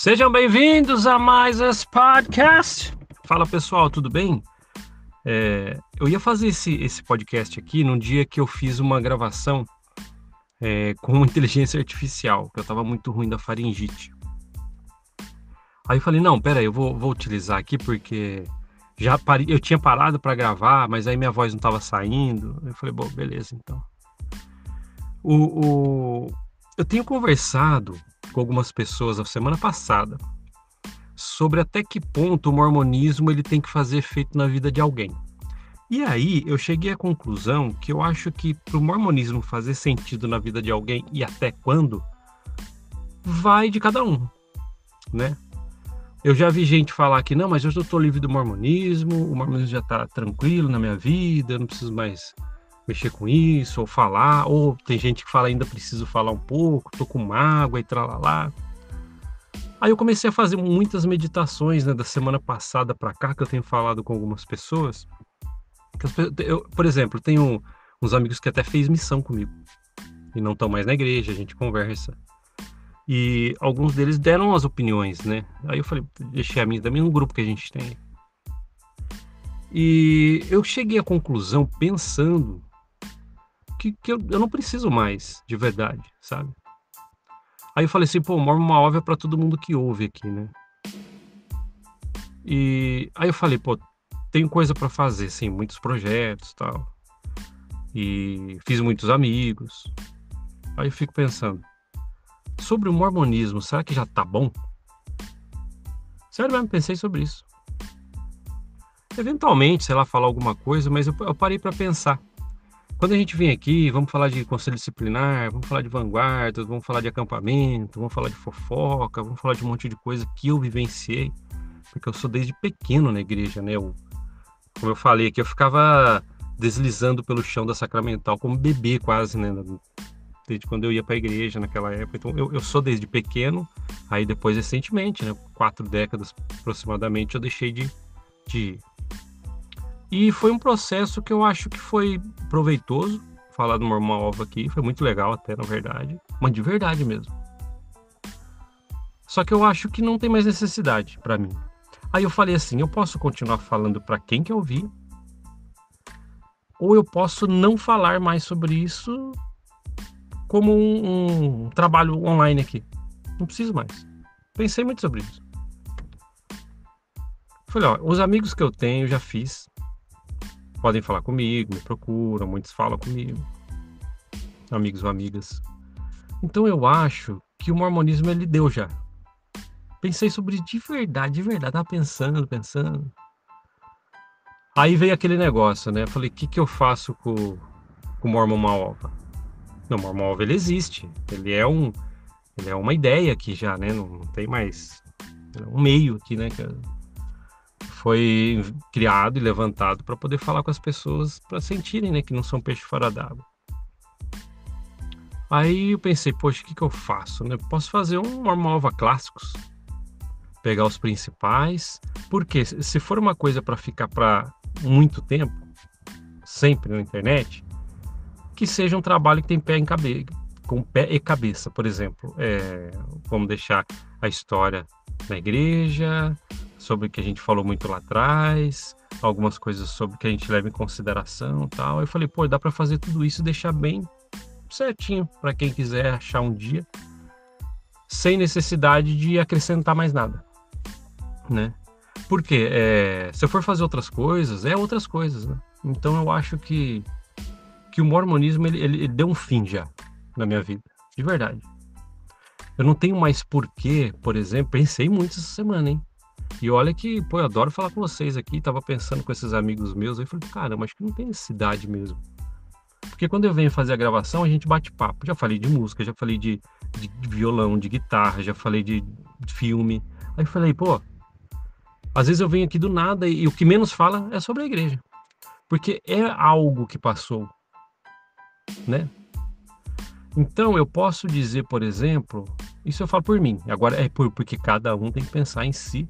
Sejam bem-vindos a mais esse podcast. Fala pessoal, tudo bem? Eu ia fazer esse podcast aqui num dia que eu fiz uma gravação com inteligência artificial, que eu estava muito ruim da faringite. Aí eu falei, não, pera aí, eu vou utilizar aqui porque eu tinha parado para gravar, mas aí minha voz não estava saindo. Eu falei, bom, beleza, então. Eu tenho conversado com algumas pessoas a semana passada sobre até que ponto o mormonismo ele tem que fazer efeito na vida de alguém. E aí eu cheguei à conclusão que eu acho que para o mormonismo fazer sentido na vida de alguém e até quando, vai de cada um, né? Eu já vi gente falar que não, mas eu já estou livre do mormonismo, o mormonismo já está tranquilo na minha vida, eu não preciso mais mexer com isso, ou falar, ou tem gente que fala ainda preciso falar um pouco, tô com mágoa e tralalá. Aí eu comecei a fazer muitas meditações, né, da semana passada para cá, que eu tenho falado com algumas pessoas. Por exemplo, tenho uns amigos que até fez missão comigo, e não estão mais na igreja, a gente conversa. E alguns deles deram as opiniões, né? Aí eu falei, deixei a minha também no grupo que a gente tem. E eu cheguei à conclusão, pensando que eu não preciso mais, de verdade, sabe? Aí eu falei assim, pô, Mormon uma óbvia para todo mundo que ouve aqui, né? E aí eu falei, pô, tenho coisa para fazer, sim, muitos projetos e tal. E fiz muitos amigos. Aí eu fico pensando, sobre o mormonismo, será que já tá bom? Sério mesmo, pensei sobre isso. Eventualmente, sei lá, falar alguma coisa, mas eu parei para pensar. Quando a gente vem aqui, vamos falar de conselho disciplinar, vamos falar de vanguardas, vamos falar de acampamento, vamos falar de fofoca, vamos falar de um monte de coisa que eu vivenciei, porque eu sou desde pequeno na igreja, né? Como eu falei aqui, eu ficava deslizando pelo chão da Sacramental como bebê quase, né? Desde quando eu ia para a igreja naquela época. Então eu sou desde pequeno, aí depois recentemente, né? 4 décadas aproximadamente, eu deixei de ir. E foi um processo que eu acho que foi proveitoso, falar do Mormon Ova aqui, foi muito legal até, na verdade, mas de verdade mesmo. Só que eu acho que não tem mais necessidade para mim. Aí eu falei assim, eu posso continuar falando para quem quer ouvir, ou eu posso não falar mais sobre isso como um trabalho online aqui. Não preciso mais. Pensei muito sobre isso. Falei, ó, os amigos que eu tenho, já fiz. Podem falar comigo, me procuram, muitos falam comigo. Amigos ou amigas. Então eu acho que o mormonismo ele deu já. Pensei sobre de verdade, tava pensando. Aí veio aquele negócio, né? Falei, o que eu faço com o Mormon uma ova? Não, o Mormon ova ele existe. Ele é uma ideia aqui já, né? Não tem mais um meio aqui, né? Que foi criado e levantado para poder falar com as pessoas, para sentirem, né, que não são peixe fora d'água. Aí eu pensei, poxa, o que eu faço, né? Posso fazer um Mormon Ova Clássicos, pegar os principais, porque se for uma coisa para ficar para muito tempo, sempre na internet, que seja um trabalho que tem pé e cabeça, por exemplo. Vamos deixar a história na igreja, sobre o que a gente falou muito lá atrás, algumas coisas sobre o que a gente leva em consideração e tal. Eu falei, pô, dá para fazer tudo isso e deixar bem certinho para quem quiser achar um dia, sem necessidade de acrescentar mais nada, né? Porque se eu for fazer outras coisas, outras coisas, né? Então eu acho que o mormonismo ele deu um fim já na minha vida, de verdade. Eu não tenho mais porquê, por exemplo, pensei muito essa semana, hein? E olha que, pô, eu adoro falar com vocês aqui, tava pensando com esses amigos meus, aí eu falei, caramba, acho que não tem necessidade mesmo. Porque quando eu venho fazer a gravação, a gente bate papo. Já falei de música, já falei de violão, de guitarra, já falei de filme. Aí eu falei, pô, às vezes eu venho aqui do nada e o que menos fala é sobre a igreja. Porque é algo que passou, né? Então eu posso dizer, por exemplo, isso eu falo por mim, agora porque cada um tem que pensar em si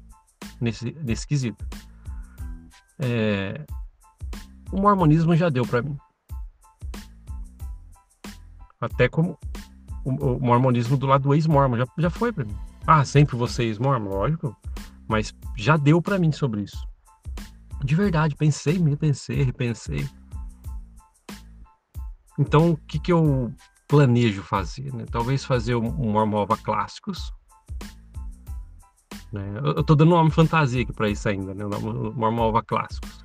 nesse quesito. O mormonismo já deu para mim. Até como o mormonismo do lado do ex-mormon já foi para mim. Ah, sempre vocês, mormon, lógico, mas já deu pra mim sobre isso. De verdade, pensei, repensei. Então, o que que eu planejo fazer, né? Talvez fazer um Mormova Clássicos, né? Eu tô dando nome fantasia aqui pra isso ainda, né? O Mormova Clássicos.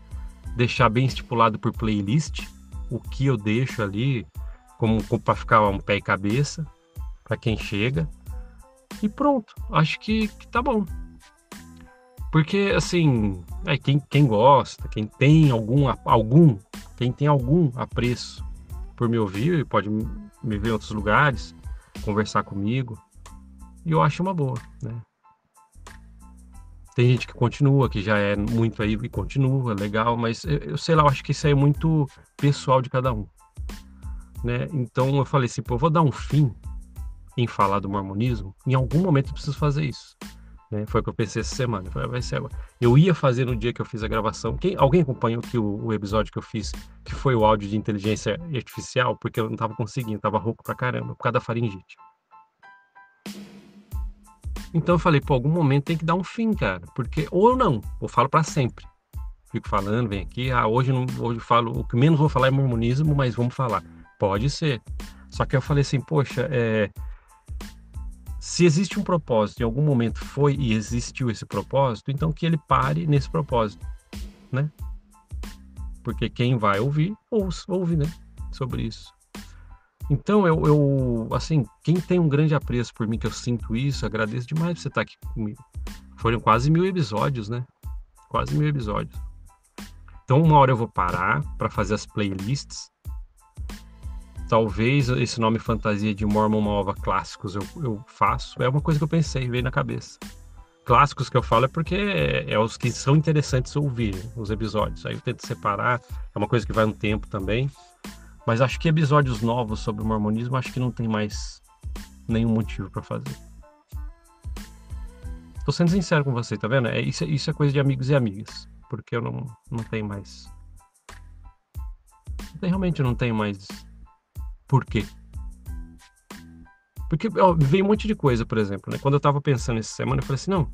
Deixar bem estipulado por playlist, o que eu deixo ali, como para ficar um pé e cabeça, para quem chega. E pronto, acho que tá bom. Porque, assim, quem gosta, quem tem algum apreço por me ouvir, pode me ver em outros lugares, conversar comigo, e eu acho uma boa, né? Tem gente que continua, que já é muito aí e continua, legal, mas eu sei lá, eu acho que isso aí é muito pessoal de cada um, né? Então eu falei assim, pô, eu vou dar um fim em falar do mormonismo, em algum momento eu preciso fazer isso. Né? Foi o que eu pensei essa semana. Falei, vai ser agora. Eu ia fazer no dia que eu fiz a gravação. Alguém acompanhou aqui o episódio que eu fiz, que foi o áudio de inteligência artificial, porque eu não tava conseguindo, tava rouco pra caramba, por causa da faringite. Então eu falei, pô, algum momento tem que dar um fim, cara, porque ou eu não, eu falo pra sempre. Fico falando, vem aqui, hoje eu falo, o que menos vou falar é mormonismo, mas vamos falar. Pode ser. Só que eu falei assim, poxa, se existe um propósito, em algum momento foi e existiu esse propósito, então que ele pare nesse propósito, né? Porque quem vai ouvir, ouve, né? Sobre isso. Então, assim, quem tem um grande apreço por mim, que eu sinto isso, agradeço demais por você estar aqui comigo. Foram quase 1000 episódios, né? Quase 1000 episódios. Então, uma hora eu vou parar para fazer as playlists. Talvez esse nome fantasia de Mormon Malva Clássicos eu faço. É uma coisa que eu pensei, veio na cabeça. Clássicos que eu falo é porque é os que são interessantes ouvir, né, os episódios. Aí eu tento separar, é uma coisa que vai um tempo também. Mas acho que episódios novos sobre o mormonismo, acho que não tem mais nenhum motivo para fazer. Tô sendo sincero com você, tá vendo? Isso é coisa de amigos e amigas. Porque eu não tenho mais. Realmente eu não tenho mais. Por quê? Porque veio um monte de coisa, por exemplo, né? Quando eu tava pensando essa semana, eu falei assim, não,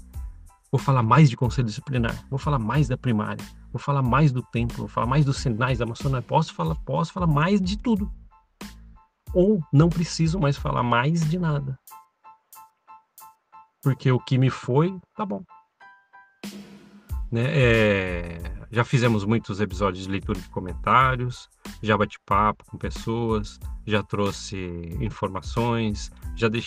vou falar mais de conselho disciplinar, vou falar mais da primária, vou falar mais do templo, vou falar mais dos sinais da maçonaria, posso falar mais de tudo. Ou não preciso mais falar mais de nada. Porque o que me foi, tá bom. Né? Já fizemos muitos episódios de leitura de comentários, já bati papo com pessoas, já trouxe informações,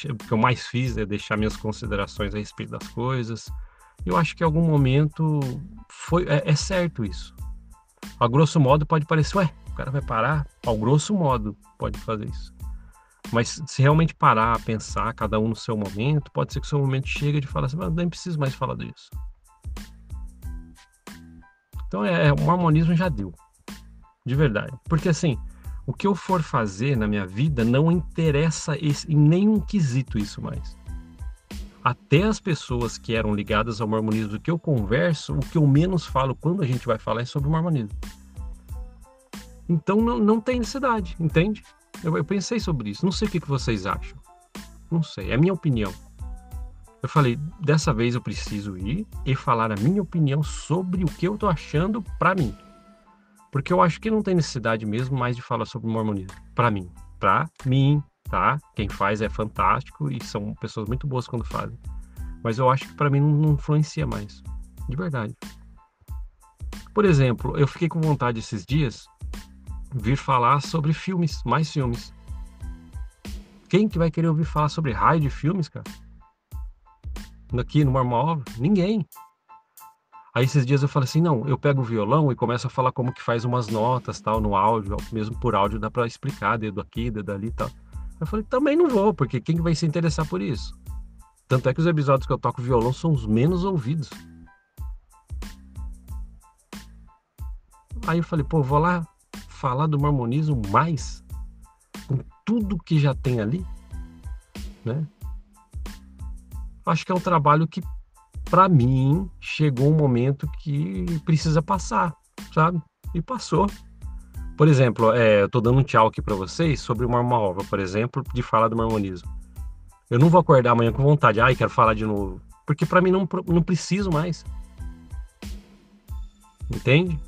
o que eu mais fiz é deixar minhas considerações a respeito das coisas. Eu acho que em algum momento é certo isso. A grosso modo pode parecer, o cara vai parar? Ao grosso modo pode fazer isso. Mas se realmente parar, pensar, cada um no seu momento, pode ser que o seu momento chegue de falar assim, mas nem preciso mais falar disso. Então o mormonismo já deu, de verdade. Porque assim, o que eu for fazer na minha vida não interessa em nenhum quesito isso mais. Até as pessoas que eram ligadas ao mormonismo do que eu converso, o que eu menos falo quando a gente vai falar é sobre o mormonismo. Então não tem necessidade, entende? Eu pensei sobre isso, não sei o que vocês acham. Não sei, é a minha opinião. Eu falei, dessa vez eu preciso ir e falar a minha opinião sobre o que eu tô achando pra mim. Porque eu acho que não tem necessidade mesmo mais de falar sobre o mormonismo. Pra mim, tá? Quem faz é fantástico e são pessoas muito boas quando fazem. Mas eu acho que pra mim não influencia mais. De verdade. Por exemplo, eu fiquei com vontade esses dias vir falar sobre filmes, mais filmes. Quem que vai querer ouvir falar sobre raio de filmes, cara? Aqui no Mormon, ninguém. Aí esses dias eu falei assim, não, eu pego o violão e começo a falar como que faz umas notas, tal, no áudio, mesmo por áudio dá pra explicar, dedo aqui, dedo ali e tal. Eu falei, também não vou, porque quem vai se interessar por isso? Tanto é que os episódios que eu toco violão são os menos ouvidos. Aí eu falei, pô, vou lá falar do mormonismo mais, com tudo que já tem ali, né? Acho que é um trabalho que, para mim, chegou um momento que precisa passar, sabe? E passou. Por exemplo, eu tô dando um tchau aqui para vocês sobre uma ova, por exemplo, de falar do mormonismo. Eu não vou acordar amanhã com vontade, ai, quero falar de novo. Porque pra mim não preciso mais. Entende?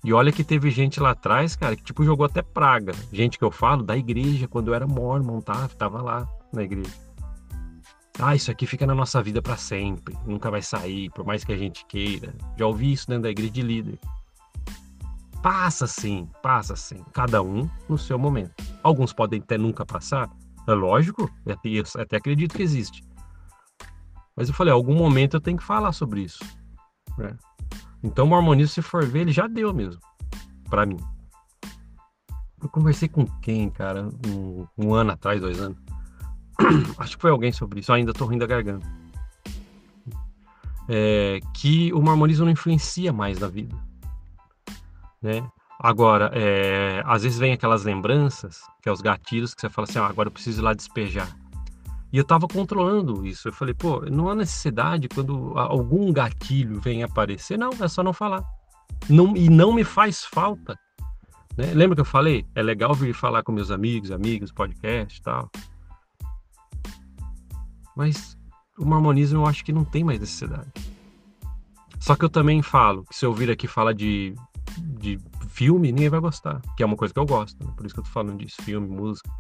E olha que teve gente lá atrás, cara, que tipo jogou até praga. Gente que eu falo da igreja, quando eu era mormon, tá? Tava lá na igreja. Ah, isso aqui fica na nossa vida pra sempre. Nunca vai sair, por mais que a gente queira. Já ouvi isso dentro da igreja de líder. Passa sim, passa sim. Cada um no seu momento. Alguns podem até nunca passar. É lógico, eu até acredito que existe. Mas eu falei, algum momento eu tenho que falar sobre isso, né? Então o mormonismo, se for ver, ele já deu mesmo, pra mim. Eu conversei com quem, cara, um ano atrás, 2 anos. Acho que foi alguém sobre isso, eu ainda tô rindo da garganta. Que o mormonismo não influencia mais na vida, né? Agora, às vezes vem aquelas lembranças, que é os gatilhos, que você fala assim, agora eu preciso ir lá despejar. E eu tava controlando isso. Eu falei, pô, não há necessidade quando algum gatilho vem aparecer. Não, é só não falar. Não, e não me faz falta, né? Lembra que eu falei? É legal vir falar com meus amigos, podcast e tal. Mas o mormonismo eu acho que não tem mais necessidade. Só que eu também falo que se eu vir aqui falar de filme, ninguém vai gostar. Que é uma coisa que eu gosto, né? Por isso que eu tô falando disso, filme, música.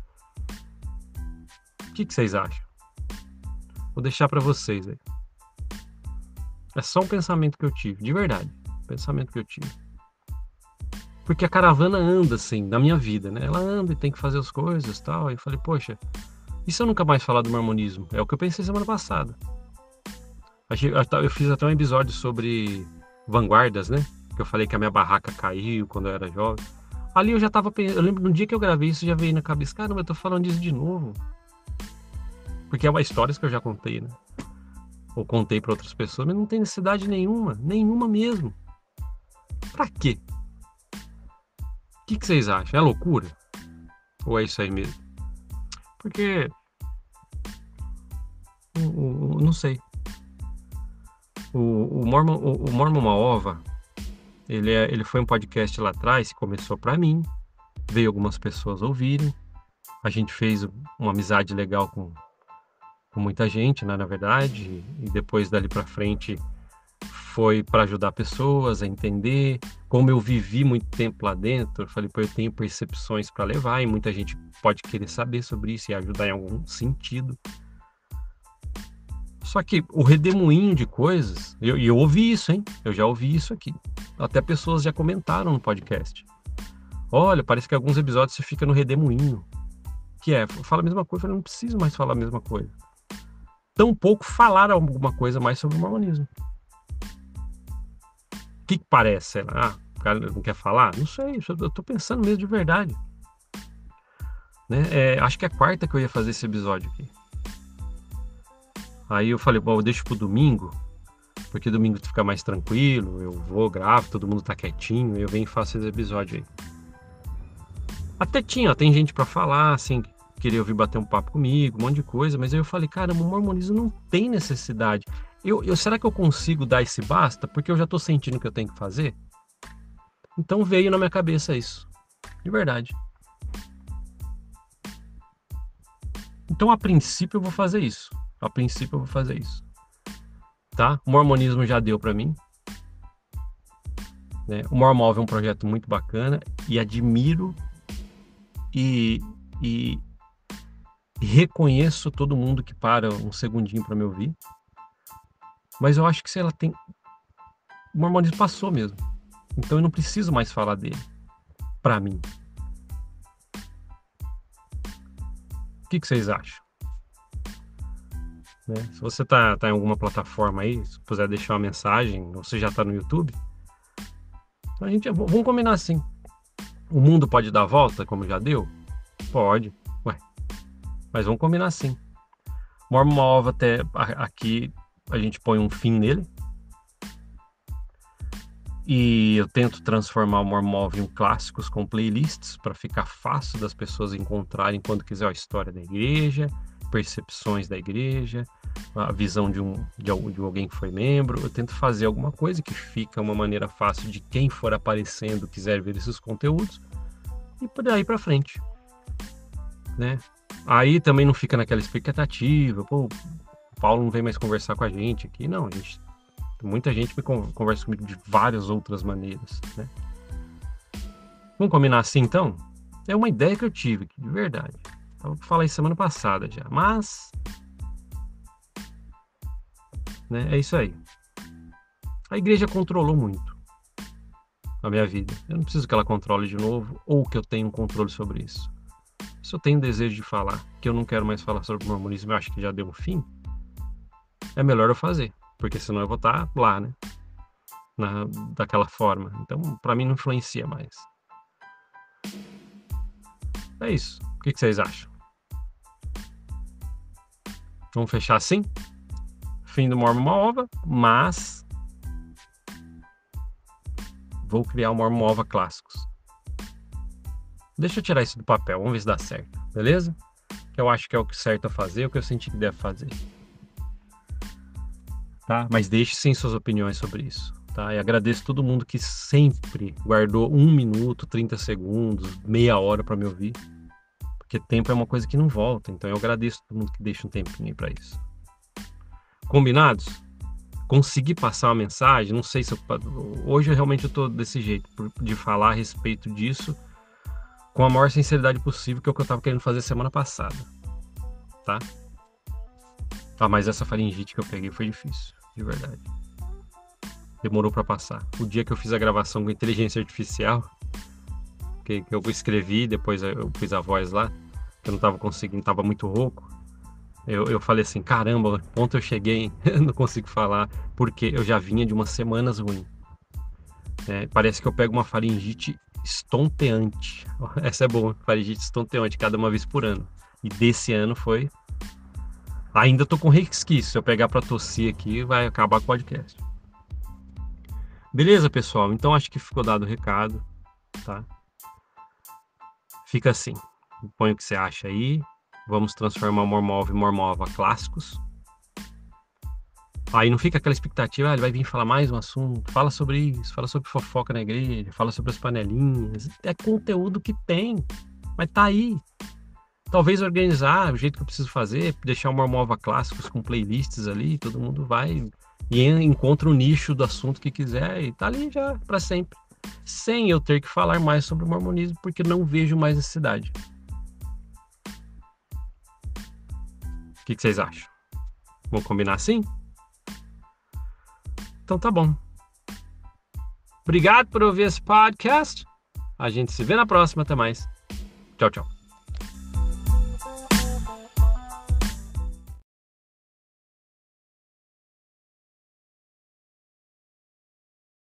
O que vocês acham? Vou deixar pra vocês aí. É só um pensamento que eu tive, de verdade. Pensamento que eu tive. Porque a caravana anda assim, na minha vida, né? Ela anda e tem que fazer as coisas e tal. Aí eu falei, poxa, e se eu nunca mais falar do mormonismo? É o que eu pensei semana passada. Eu fiz até um episódio sobre vanguardas, né? Que eu falei que a minha barraca caiu quando eu era jovem. Ali eu já tava pensando, eu lembro no dia que eu gravei isso, já veio na cabeça, caramba, eu tô falando disso de novo. Porque é uma história que eu já contei, né? Ou contei para outras pessoas, mas não tem necessidade nenhuma mesmo. Pra quê? O que vocês acham? É loucura? Ou é isso aí mesmo? Porque, não sei. O Mormon Uma Ova, ele foi um podcast lá atrás, que começou pra mim, veio algumas pessoas ouvirem, a gente fez uma amizade legal com muita gente, né, na verdade, e depois dali pra frente foi para ajudar pessoas a entender. Como eu vivi muito tempo lá dentro, eu falei, pô, eu tenho percepções para levar e muita gente pode querer saber sobre isso e ajudar em algum sentido. Só que o redemoinho de coisas, eu ouvi isso, hein? Eu já ouvi isso aqui. Até pessoas já comentaram no podcast. Olha, parece que alguns episódios você fica no redemoinho. Fala a mesma coisa, eu falei, não preciso mais falar a mesma coisa. Tampouco falar alguma coisa mais sobre o mormonismo. O que parece? O cara não quer falar? Não sei, eu tô pensando mesmo de verdade. Né? Acho que é a quarta que eu ia fazer esse episódio aqui. Aí eu falei, bom, eu deixo pro domingo, porque domingo tu fica mais tranquilo, eu vou, gravo, todo mundo tá quietinho, eu venho e faço esse episódio aí. Até tem gente pra falar, assim, queria ouvir bater um papo comigo, um monte de coisa, mas aí eu falei, cara, o mormonismo não tem necessidade. Será que eu consigo dar esse basta? Porque eu já tô sentindo que eu tenho que fazer? Então veio na minha cabeça isso. De verdade. Então, a princípio, eu vou fazer isso. Tá? O mormonismo já deu pra mim. Né? O Mormov é um projeto muito bacana e admiro e reconheço todo mundo que para um segundinho pra me ouvir. Mas eu acho que se ela tem... O mormonismo passou mesmo. Então eu não preciso mais falar dele. Pra mim. O que vocês acham? Né? Se você tá em alguma plataforma aí, se puder deixar uma mensagem, ou você já tá no YouTube, vamos combinar assim. O mundo pode dar a volta, como já deu? Pode. Ué. Mas vamos combinar assim. Mormon Uma Ova, até aqui a gente põe um fim nele. E eu tento transformar o Mormon Uma Ova em clássicos com playlists para ficar fácil das pessoas encontrarem quando quiser a história da igreja, percepções da igreja, a visão de alguém que foi membro. Eu tento fazer alguma coisa que fica uma maneira fácil de quem for aparecendo quiser ver esses conteúdos e por daí para frente, né? Aí também não fica naquela expectativa, pô, o Paulo não vem mais conversar com a gente aqui. Não, muita gente conversa comigo de várias outras maneiras, né? Vamos combinar assim, então? É uma ideia que eu tive, de verdade. Eu falei semana passada já, mas, né, é isso aí. A igreja controlou muito a minha vida. Eu não preciso que ela controle de novo ou que eu tenha um controle sobre isso. Se eu tenho desejo de falar que eu não quero mais falar sobre o mormonismo, eu acho que já deu um fim, é melhor eu fazer, porque senão eu vou estar lá, né? Daquela forma. Então, para mim, não influencia mais. É isso. O que vocês acham? Vamos fechar assim? Fim do Mormon Uma Ova, mas vou criar o Mormon Uma Ova Clássicos. Deixa eu tirar isso do papel, vamos ver se dá certo, beleza? Que eu acho que é o certo a fazer, o que eu senti que deve fazer. Tá? Mas deixe sim suas opiniões sobre isso. Tá? E agradeço todo mundo que sempre guardou 1 minuto, 30 segundos, meia hora para me ouvir. Porque tempo é uma coisa que não volta. Então eu agradeço todo mundo que deixa um tempinho aí para isso. Combinados? Consegui passar uma mensagem? Não sei se hoje eu tô desse jeito, de falar a respeito disso com a maior sinceridade possível, que é o que eu tava querendo fazer semana passada. Tá? Ah, mas essa faringite que eu peguei foi difícil, de verdade. Demorou para passar. O dia que eu fiz a gravação com inteligência artificial, que eu escrevi, depois eu pus a voz lá, que eu não tava conseguindo, tava muito rouco. Eu falei assim, caramba, ontem eu cheguei, eu não consigo falar, porque eu já vinha de umas semanas ruins. Parece que eu pego uma faringite estonteante. Essa é boa, faringite estonteante, cada uma vez por ano. E desse ano foi... Ainda tô com resquício, se eu pegar pra tossir aqui, vai acabar com o podcast. Beleza, pessoal? Então acho que ficou dado o recado, tá? Fica assim, põe o que você acha aí. Vamos transformar o Mormon em Mormon Ova Clássicos. Aí não fica aquela expectativa, ele vai vir falar mais um assunto, fala sobre isso, fala sobre fofoca na igreja, fala sobre as panelinhas. É conteúdo que tem, mas tá aí. Talvez organizar o jeito que eu preciso fazer, deixar o Mormon Ova Clássicos com playlists ali, todo mundo vai e encontra o nicho do assunto que quiser e tá ali já para sempre. Sem eu ter que falar mais sobre o mormonismo, porque não vejo mais necessidade. O que vocês acham? Vamos combinar assim? Então tá bom. Obrigado por ouvir esse podcast. A gente se vê na próxima. Até mais. Tchau, tchau.